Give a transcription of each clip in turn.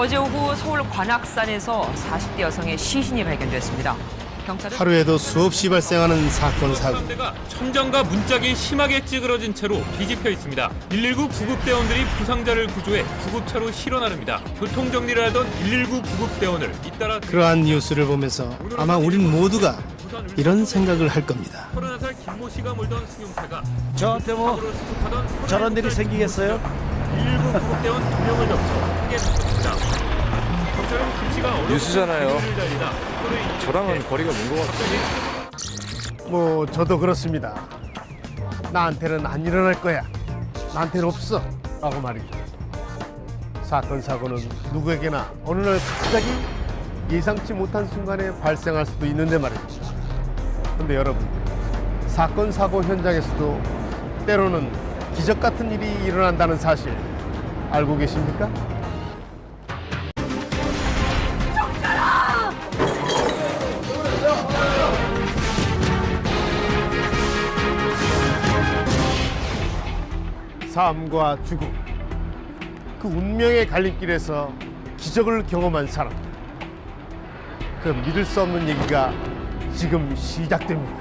어제 오후 서울 관악산에서 40대 여성의 시신이 발견됐습니다. 경찰은 하루에도 수없이 발생하는 사건 사고. 대가 천장과 문짝이 심하게 찌그러진 채로 뒤집혀 있습니다. 119 구급대원들이 부상자를 구조해 구급차로 실어 나릅니다. 교통 정리를 하던 119 구급대원을 잇따라 그러한 뉴스를 보면서 아마 우린 모두가 이런 생각을 할 겁니다. 31살 김모 씨가 몰던 승용차가 저한테 뭐 저런 일이 생기겠어요? 119 구급대원 2명을 덮쳐 크게 다쳤습니다. 경찰은 김 씨가 뉴스잖아요. 달리다 저랑은 거리가 먼 것 같아요. 뭐 저도 그렇습니다. 나한테는 안 일어날 거야. 나한테는 없어. 라고 말이죠. 사건 사고는 누구에게나 어느 날 갑자기 예상치 못한 순간에 발생할 수도 있는데 말입니다. 근데 여러분, 사건 사고 현장에서도 때로는 기적 같은 일이 일어난다는 사실 알고 계십니까? 삶과 죽음, 그 운명의 갈림길에서 기적을 경험한 사람들, 그 믿을 수 없는 얘기가 지금 시작됩니다.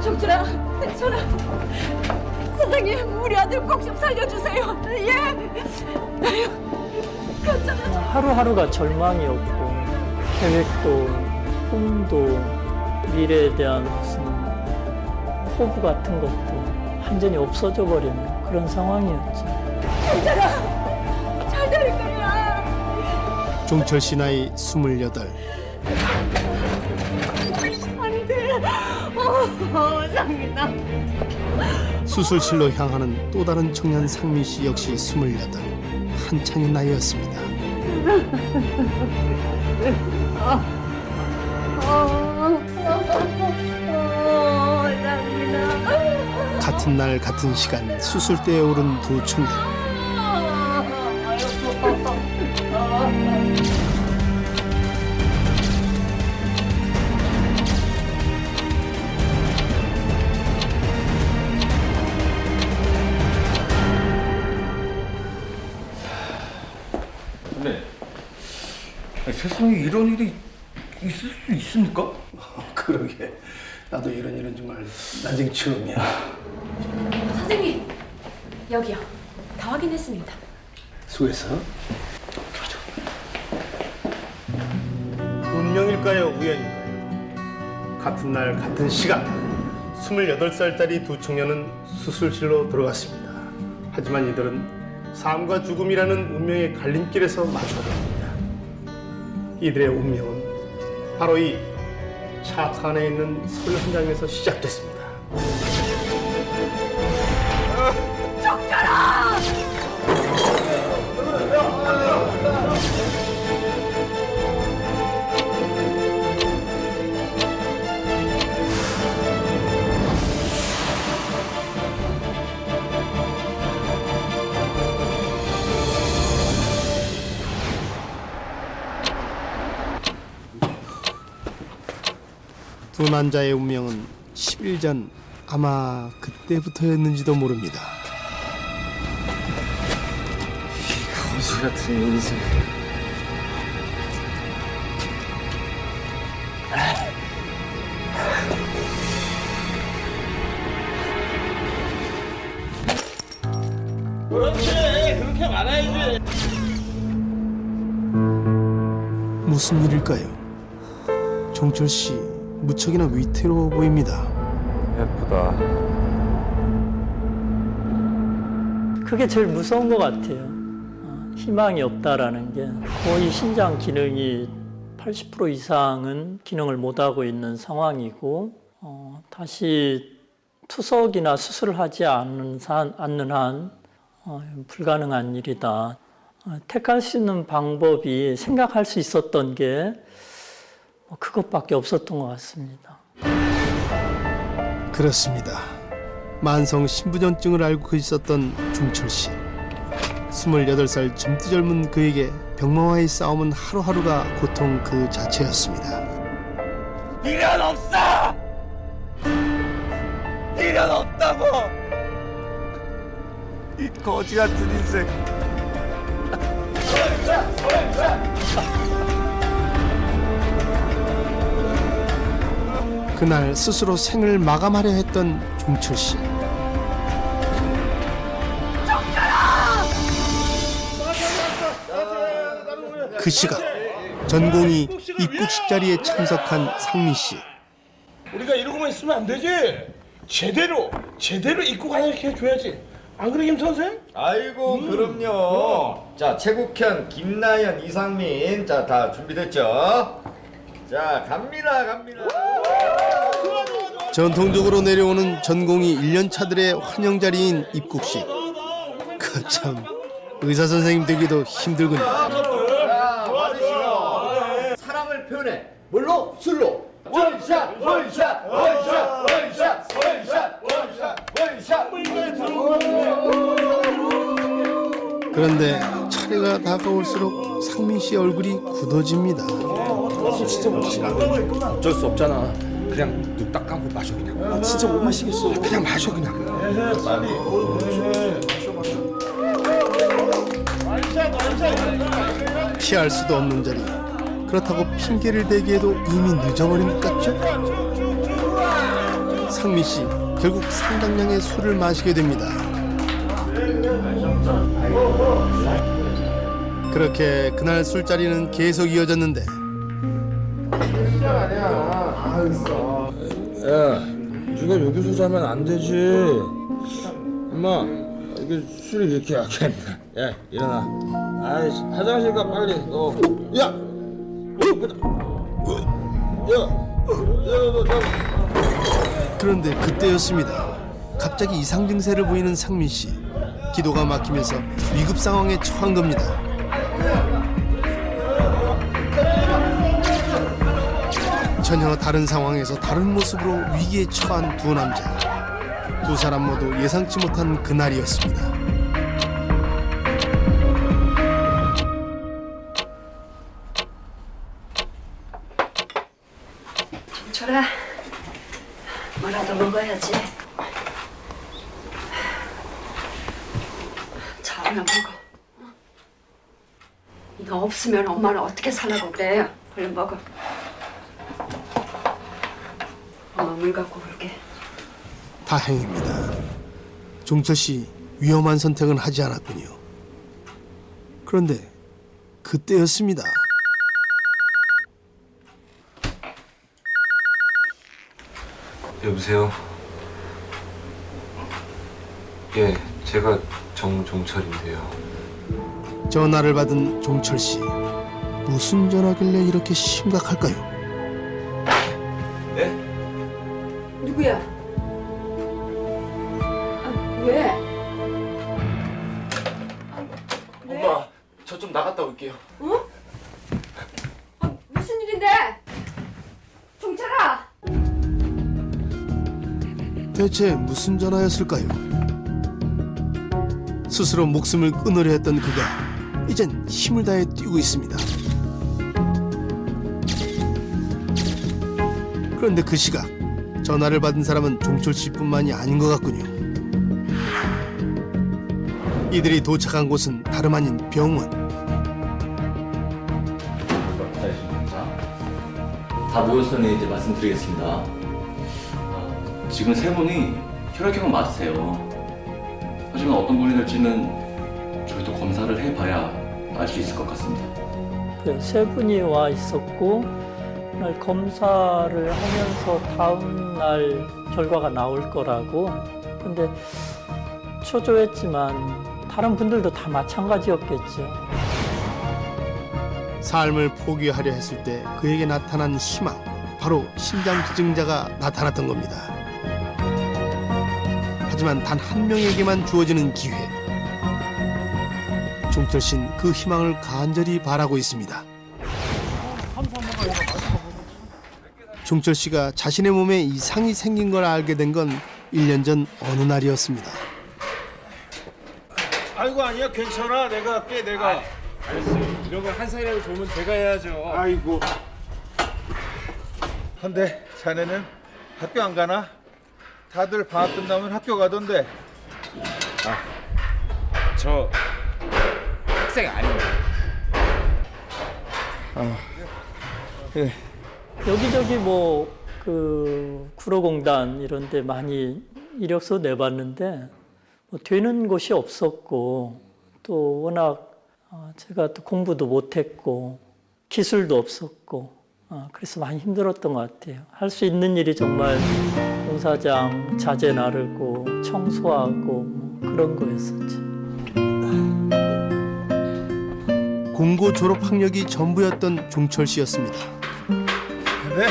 정철아, 선생님, 우리 아들 꼭 좀 살려주세요. 예. 아유, 괜찮아. 하루하루가 절망이었고 계획도 꿈도 미래에 대한 무슨 포부 같은 것도 완전히 없어져 버리는 그런 상황이었죠. 정철아, 잘 될 거야. 종철 씨 나이 28. 안 돼. 상민아. 수술실로 향하는 또 다른 청년 상민 씨 역시 28. 한창의 나이였습니다. 상민아. 같은 날 같은 시간 수술대에 오른 두 청년. 근데 세상에 이런 일이 있을 수 있습니까? 그러게. 나도 이런 일은 정말 난생 처음이야. 선생님, 여기요. 다 확인했습니다. 수고했어. 운명일까요, 우연일까요? 같은 날 같은 시간 28살짜리 두 청년은 수술실로 들어갔습니다. 하지만 이들은 삶과 죽음이라는 운명의 갈림길에서 마주하게 됩니다. 이들의 운명은 바로 이 차트 안에 있는 서울 현장에서 시작됐습니다. 두 남자의 운명은 10일 전 아마 그때부터였는지도 모릅니다. 거수 같은 인생. 그렇지, 그렇게 말아야지. 무슨 일일까요? 종철 씨 무척이나 위태로워 보입니다. 예쁘다. 그게 제일 무서운 것 같아요. 희망이 없다라는 게 거의 신장 기능이 80% 이상은 기능을 못하고 있는 상황이고 다시 투석이나 수술을 하지 않는 한 불가능한 일이다. 택할 수 있는 방법이 생각할 수 있었던 게 그것밖에 없었던 것 같습니다. 그렇습니다. 만성 신부전증을 앓고 있었던 종철 씨. 28살 젊디 젊은 그에게 병마와의 싸움은 하루하루가 고통 그 자체였습니다. 미련 없어! 미련 없다고. 이 거지 같은 인생. 그날 스스로 생을 마감하려 했던 종철 씨. 그 시각 전공이 입국식 자리에 참석한 상민 씨. 우리가 이러고만 있으면 안 되지. 제대로 입국하게 해줘야지. 안 그래 김 선생? 아이고 그럼요. 자 최국현, 김나연, 이상민 자 다 준비됐죠? 자 갑니다. 전통적으로 내려오는 전공이 1년 차들의 환영 자리인 입국식. 그 참 의사 선생님 되기도 힘들군요. 자 와주시고 사랑을 표현해. 뭘로? 술로. 원샷. 그런데 차례가 다가올수록 상민 씨의 얼굴이 굳어집니다. 어쩔 수 없잖아. 그냥 눈 딱 감고 마셔 그냥. 진짜 못 마시겠어. 그냥 마셔 그냥. 피할 수도 없는 자리. 그렇다고 핑계를 대기에도 이미 늦어버린 것 같죠? 상민 씨 결국 상당량의 술을 마시게 됩니다. 그렇게 그날 술자리는 계속 이어졌는데 야, 네가 여기서 자면 안 되지. 엄마, 이게 술이 이렇게 약해. 야, 일어나. 아이, 화장실 가 빨리. 야, 너. 그런데 그때였습니다. 갑자기 이상 증세를 보이는 상민 씨. 기도가 막히면서 위급 상황에 처한 겁니다. 전혀 다른 상황에서 다른 모습으로 위기에 처한 두 남자. 두 사람 모두 예상치 못한 그날이었습니다. 종철아, 뭐라도 먹어야지. 자, 얼른 먹어. 너 없으면 엄마는 어떻게 살라고 그래. 얼른 먹어. 엄마 물 갖고 올게. 다행입니다. 종철 씨 위험한 선택은 하지 않았군요. 그런데 그때였습니다. 여보세요? 예, 제가 정종철인데요. 전화를 받은 종철 씨. 무슨 전화길래 이렇게 심각할까요? 네? 누구야? 왜? 엄마, 저 좀 나갔다 올게요. 어? 무슨 일인데? 종철아! 대체 무슨 전화였을까요? 스스로 목숨을 끊으려 했던 그가 이젠 힘을 다해 뛰고 있습니다. 그런데 그 시각 전화를 받은 사람은 종철 씨뿐만이 아닌 것 같군요. 이들이 도착한 곳은 다름 아닌 병원. 다 모였으니 이제 말씀드리겠습니다. 지금 세 분이 혈액형은 맞으세요. 하지만 어떤 분이 될지는 저희도 검사를 해봐야 알 수 있을 것 같습니다. 세 분이 와 있었고 날 검사를 하면서 다음 날 결과가 나올 거라고. 근데 초조했지만 다른 분들도 다 마찬가지였겠죠. 삶을 포기하려 했을 때 그에게 나타난 희망, 바로 심장 기증자가 나타났던 겁니다. 하지만 단 한 명에게만 주어지는 기회. 종철 씨는 그 희망을 간절히 바라고 있습니다. 종철 씨가 자신의 몸에 이상이 생긴 걸 알게 된 건 1년 전 어느 날이었습니다. 아이고 아니야 괜찮아. 내가 할게 내가. 이런 걸 한 살이라도 좋으면 제가 해야죠. 아이고. 근데 자네는 학교 안 가나? 다들 방학 끝나면 학교 가던데. 저 학생 아닌데. 여기저기 뭐 그 구로공단 이런 데 많이 이력서 내봤는데 뭐 되는 곳이 없었고, 또 워낙 제가 또 공부도 못했고 기술도 없었고, 그래서 많이 힘들었던 것 같아요. 할 수 있는 일이 정말 공사장 자재 나르고 청소하고 뭐 그런 거였었죠. 공고 졸업 학력이 전부였던 종철 씨였습니다. 근데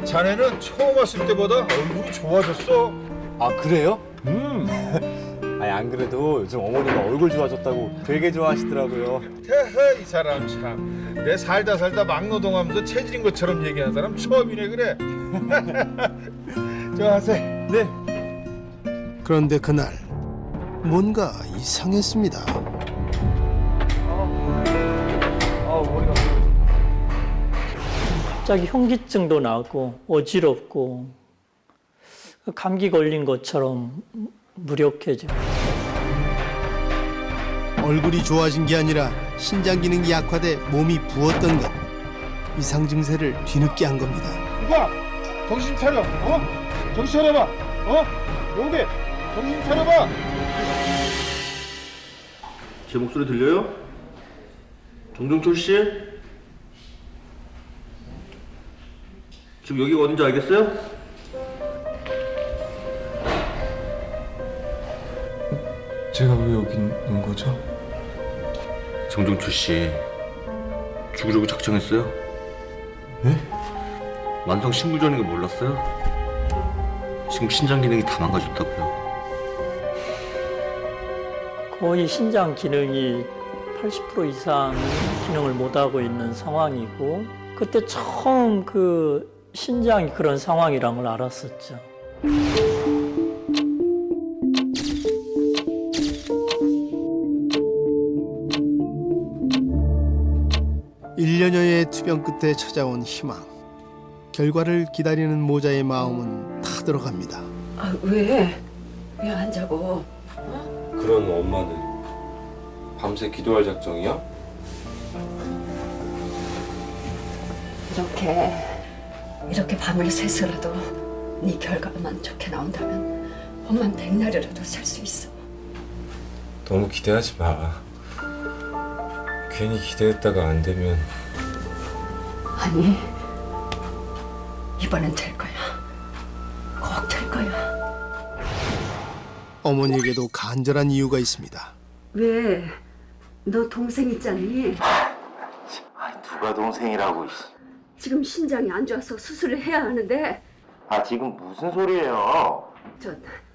자네는 처음 왔을 때보다 얼굴이 좋아졌어. 아 그래요? 아니 안 그래도 요즘 어머니가 얼굴 좋아졌다고 되게 좋아하시더라고요. 태허, 이 사람 참. 내 살다 막노동하면서 체질인 것처럼 얘기하는 사람 처음이네 그래. 저 하세. 네. 그런데 그날 뭔가 이상했습니다. 머리가. 갑자기 현기증도 나고 어지럽고 감기 걸린 것처럼 무력해져. 얼굴이 좋아진 게 아니라 신장 기능이 약화돼 몸이 부었던 것. 이상 증세를 뒤늦게 한 겁니다. 누가 정신 차려. 정신 차려봐. 여기 정신 차려봐. 제 목소리 들려요? 정종철 씨? 지금 여기가 어딘지 알겠어요? 제가 왜 여기 있는 거죠? 정종철 씨, 죽으려고 작정했어요? 네? 만성 신부전인 거 몰랐어요? 지금 신장 기능이 다 망가졌다고요. 거의 신장 기능이 80% 이상 기능을 못하고 있는 상황이고, 그때 처음 그 신장이 그런 상황이란 걸 알았었죠. 1년여의 투병 끝에 찾아온 희망. 결과를 기다리는 모자의 마음은 타들어갑니다. 왜 안 자고? 그런 엄마는 밤새 기도할 작정이야? 이렇게 밤을 새서라도 네 결과만 좋게 나온다면 엄만 백날이라도 살 수 있어. 너무 기대하지 마. 괜히 기대했다가 안 되면. 아니, 이번엔 될 거야. 꼭 될 거야. 어머니에게도 간절한 이유가 있습니다. 왜? 너 동생 있잖니? 누가 동생이라고. 지금 신장이 안 좋아서 수술을 해야 하는데. 지금 무슨 소리예요?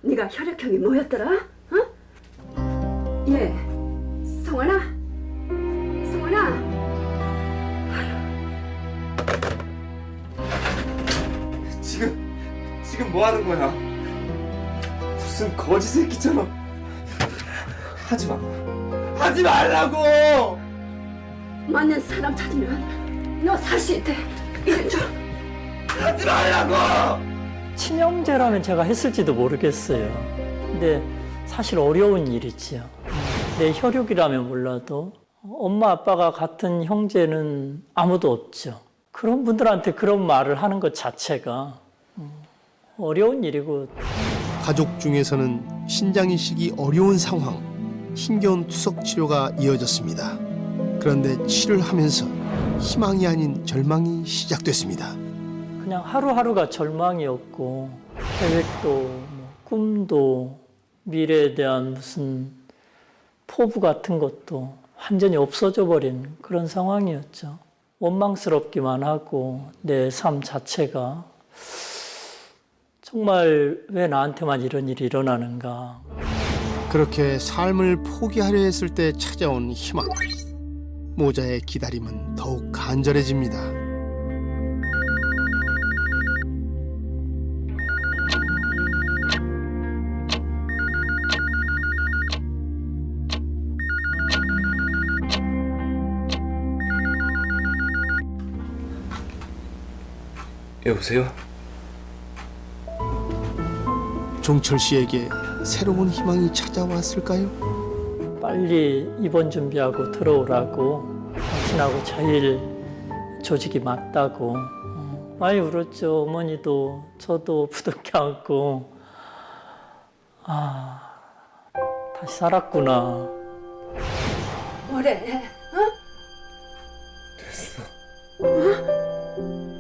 네가 혈액형이 뭐였더라? 얘, 성원아? 성원아? 지금 뭐 하는 거야? 무슨 거지 새끼처럼. 하지 마. 하지 말라고! 맞는 사람 찾으면 너 살 수 있대. 이제 좀. 하지 말라고! 친형제라면 제가 했을지도 모르겠어요. 근데 사실 어려운 일이지요. 내 혈육이라면 몰라도 엄마 아빠가 같은 형제는 아무도 없죠. 그런 분들한테 그런 말을 하는 것 자체가 어려운 일이고. 가족 중에서는 신장 이식이 어려운 상황. 힘겨운 투석 치료가 이어졌습니다. 그런데 치료를 하면서 희망이 아닌 절망이 시작됐습니다. 그냥 하루하루가 절망이었고, 계획도 꿈도 미래에 대한 무슨 포부 같은 것도 완전히 없어져 버린 그런 상황이었죠. 원망스럽기만 하고 내 삶 자체가 정말 왜 나한테만 이런 일이 일어나는가. 그렇게 삶을 포기하려 했을 때 찾아온 희망. 모자의 기다림은 더욱 간절해집니다. 여보세요? 종철 씨에게 새로운 희망이 찾아왔을까요? 빨리 입원 준비하고 들어오라고 당신하고 제일 조직이 맞다고 많이 울었죠. 어머니도 저도 부둥켜 안고 다시 살았구나. 뭐래?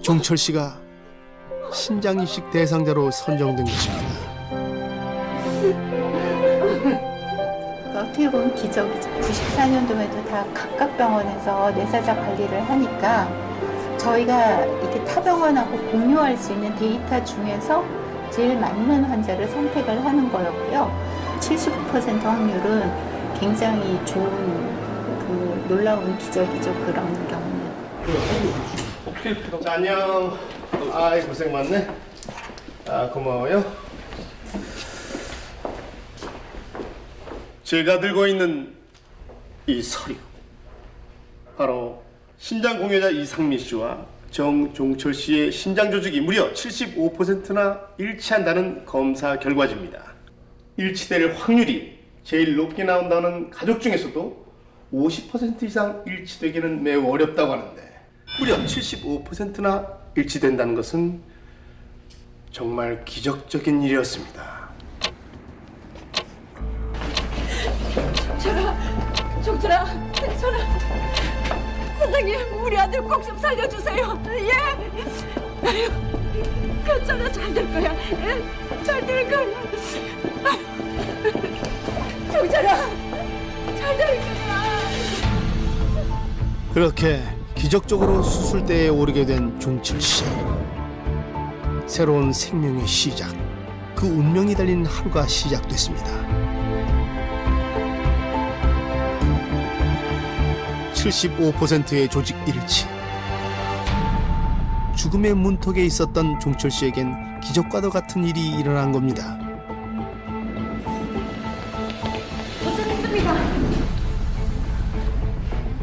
종철 씨가 신장 이식 대상자로 선정된 것입니다. 어떻게 보면 기적이죠. 94년도에도 다 각각 병원에서 뇌사자 관리를 하니까 저희가 이렇게 타 병원하고 공유할 수 있는 데이터 중에서 제일 맞는 환자를 선택을 하는 거였고요. 75% 확률은 굉장히 좋은 그 놀라운 기적이죠. 그런 경우는. 자, 안녕. 아이, 고생 많네. 고마워요. 제가 들고 있는 이 서류, 바로 신장 공여자 이상민 씨와 정종철 씨의 신장 조직이 무려 75%나 일치한다는 검사 결과지입니다. 일치될 확률이 제일 높게 나온다는 가족 중에서도 50% 이상 일치되기는 매우 어렵다고 하는데 무려 75%나 일치된다는 것은 정말 기적적인 일이었습니다. 종철아, 선생님, 우리 아들 꼭 좀 살려주세요. 예? 아유, 괜찮아, 잘 될 거야. 예? 잘 될 거야. 아유, 종철아, 잘 될 거야. 그렇게 기적적으로 수술대에 오르게 된 종철 씨. 새로운 생명의 시작, 그 운명이 달린 하루가 시작됐습니다. 75%의 조직 일치. 죽음의 문턱에 있었던 종철 씨에겐 기적과도 같은 일이 일어난 겁니다. 도착했습니다.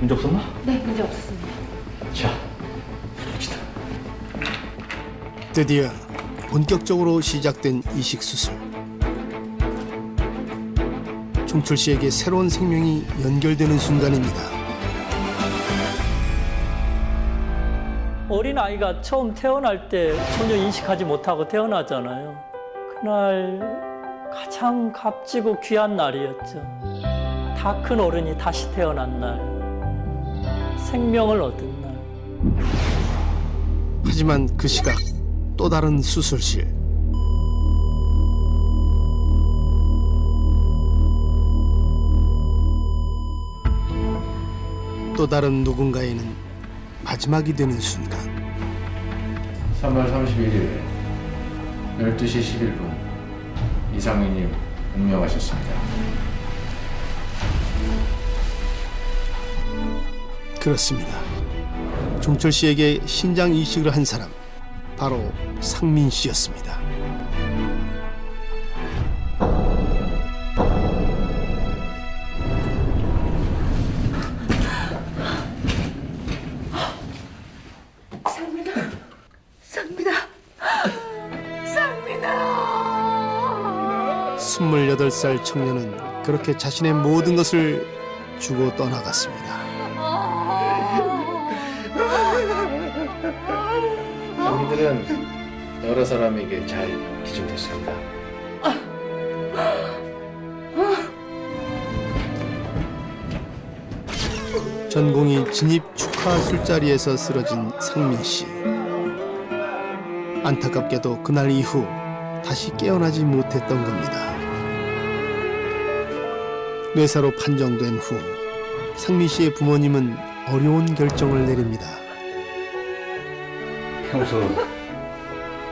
문제 없었나? 네, 문제 없었습니다. 자, 봅시다. 드디어 본격적으로 시작된 이식 수술. 종철 씨에게 새로운 생명이 연결되는 순간입니다. 어린 아이가 처음 태어날 때 전혀 인식하지 못하고 태어나잖아요. 그날 가장 값지고 귀한 날이었죠. 다 큰 어른이 다시 태어난 날, 생명을 얻은 날. 하지만 그 시각 또 다른 수술실. 또 다른 누군가에는 마지막이 되는 순간. 3월 31일 12시 11분 이상민님 운명하셨습니다. 그렇습니다. 종철 씨에게 신장 이식을 한 사람, 바로 상민 씨였습니다. 상민아. 28살 청년은 그렇게 자신의 모든 것을 주고 떠나갔습니다. 상민들은 여러 사람에게 잘 기증됐습니다. 전공의 진입 축하 술자리에서 쓰러진 상민 씨. 안타깝게도 그날 이후 다시 깨어나지 못했던 겁니다. 뇌사로 판정된 후 상민 씨의 부모님은 어려운 결정을 내립니다. 평소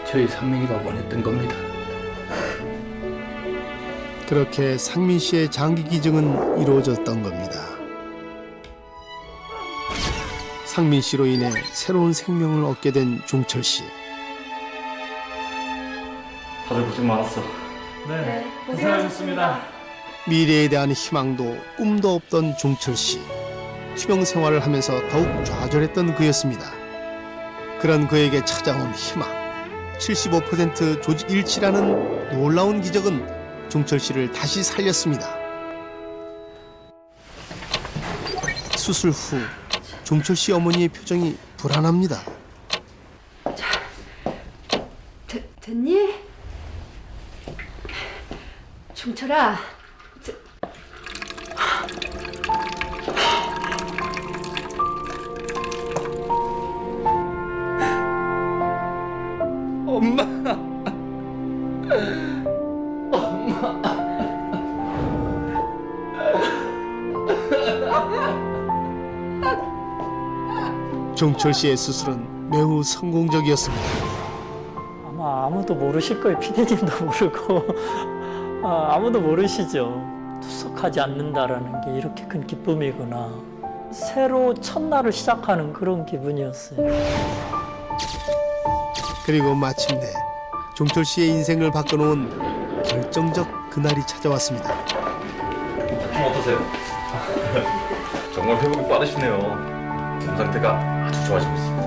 저희 상민이가 원했던 겁니다. 그렇게 상민 씨의 장기 기증은 이루어졌던 겁니다. 상민 씨로 인해 새로운 생명을 얻게 된 종철 씨. 다들 고생 많았어. 네, 고생하셨습니다. 미래에 대한 희망도 꿈도 없던 종철 씨. 투병 생활을 하면서 더욱 좌절했던 그였습니다. 그런 그에게 찾아온 희망. 75% 조직 일치라는 놀라운 기적은 종철 씨를 다시 살렸습니다. 수술 후 종철 씨 어머니의 표정이 불안합니다. 됐니? 종철아. 엄마. 종철 씨의 수술은 매우 성공적이었습니다. 아마 아무도 모르실 거예요. 피디님도 모르고 아무도 모르시죠. 투석하지 않는다라는 게 이렇게 큰 기쁨이구나. 새로 첫날을 시작하는 그런 기분이었어요. 그리고 마침내 종철 씨의 인생을 바꿔놓은 결정적 그날이 찾아왔습니다. 좀 어떠세요? 정말 회복이 빠르시네요. 몸 상태가 아주 좋아지고 있습니다.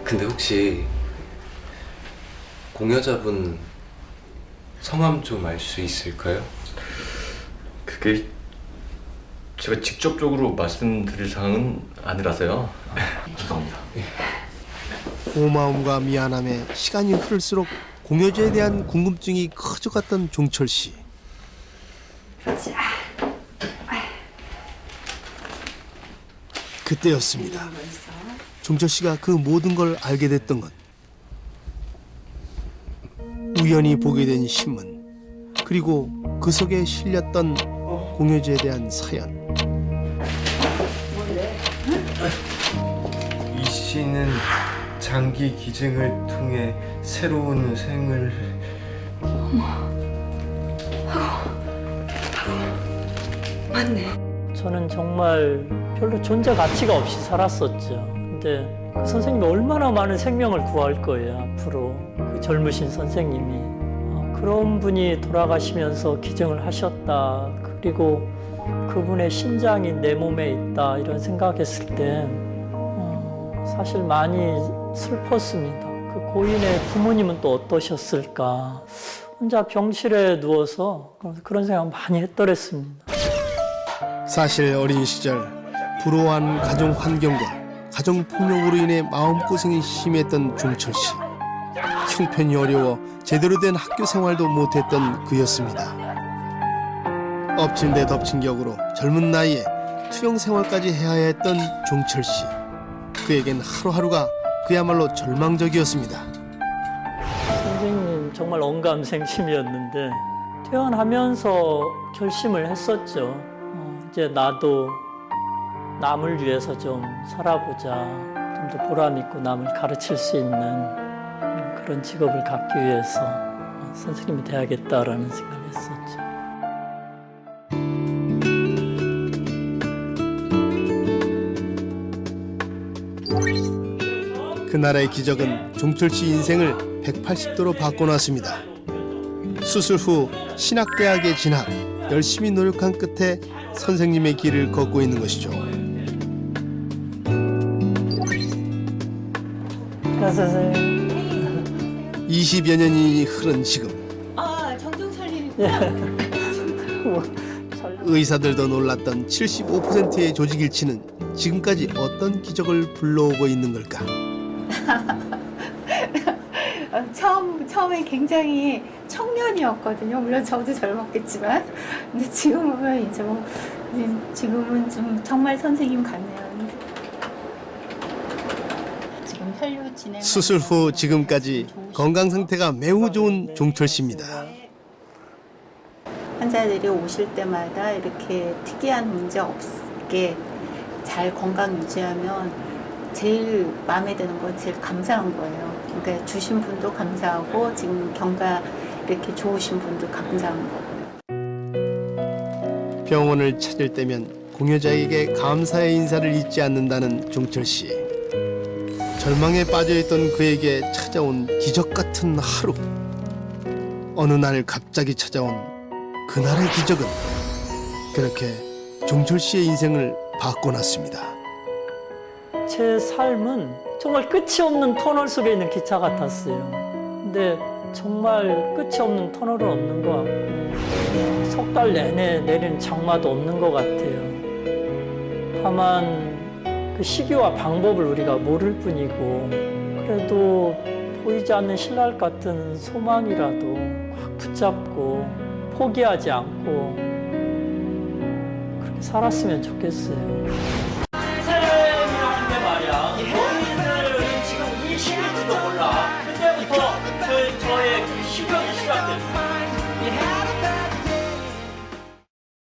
근데 혹시 공여자분 성함 좀 알 수 있을까요? 그게 제가 직접적으로 말씀드릴 사항은 아니라서요. 죄송합니다. 고마움과 미안함에 시간이 흐를수록 공여자에 대한 궁금증이 커져갔던 종철 씨. 그때였습니다. 종철 씨가 그 모든 걸 알게 됐던 건 우연히 보게 된 신문, 그리고 그 속에 실렸던 공여자에 대한 사연. 이 씨는 장기 기증을 통해 새로운 생을... 맞네. 저는 정말 별로 존재 가치가 없이 살았었죠. 근데 그 선생님이 얼마나 많은 생명을 구할 거예요, 앞으로. 그 젊으신 선생님이. 그런 분이 돌아가시면서 기증을 하셨다. 그리고 그분의 심장이 내 몸에 있다. 이런 생각했을 때 사실 많이 슬펐습니다. 그 고인의 부모님은 또 어떠셨을까. 혼자 병실에 누워서 그런 생각 많이 했더랬습니다. 사실 어린 시절 불우한 가정 환경과 가정 폭력으로 인해 마음고생이 심했던 종철 씨. 형편이 어려워 제대로 된 학교 생활도 못했던 그였습니다. 엎친 데 덮친 격으로 젊은 나이에 투영 생활까지 해야 했던 종철 씨. 그에겐 하루하루가 그야말로 절망적이었습니다. 선생님 정말 언감생심이었는데 퇴원하면서 결심을 했었죠. 이제 나도 남을 위해서 좀 살아보자. 좀 더 보람 있고 남을 가르칠 수 있는 그런 직업을 갖기 위해서 선생님이 돼야겠다라는 생각을 했었죠. 그날의 기적은 종철 씨 인생을 180도로 바꿔놨습니다. 수술 후 신학대학에 진학, 열심히 노력한 끝에 선생님의 길을 걷고 있는 것이죠. 선생님. 20여 년이 흐른 지금 의사들도 놀랐던 75%의 조직 일치는 지금까지 어떤 기적을 불러오고 있는 걸까? 처음에 굉장히 청년이었거든요. 물론 저도 젊었겠지만, 근데 지금은 지금은 좀 정말 선생님 같네요. 지금 혈류 진행. 수술 후 지금까지 건강 상태가 매우 좋은 종철 씨입니다. 환자들이 오실 때마다 이렇게 특이한 문제 없게 잘 건강 유지하면 제일 마음에 드는 건 제일 감사한 거예요. 그러니까 주신 분도 감사하고 지금 경과 이렇게 좋으신 분도 감사한 거고요. 병원을 찾을 때면 공여자에게 감사의 인사를 잊지 않는다는 종철 씨. 절망에 빠져있던 그에게 찾아온 기적 같은 하루. 어느 날 갑자기 찾아온 그날의 기적은 그렇게 종철 씨의 인생을 바꿔놨습니다. 제 삶은 정말 끝이 없는 터널 속에 있는 기차 같았어요. 근데 정말 끝이 없는 터널은 없는 것 같고 석 달 내내 내리는 장마도 없는 것 같아요. 다만 그 시기와 방법을 우리가 모를 뿐이고 그래도 보이지 않는 신랄 같은 소망이라도 확 붙잡고 포기하지 않고 그렇게 살았으면 좋겠어요.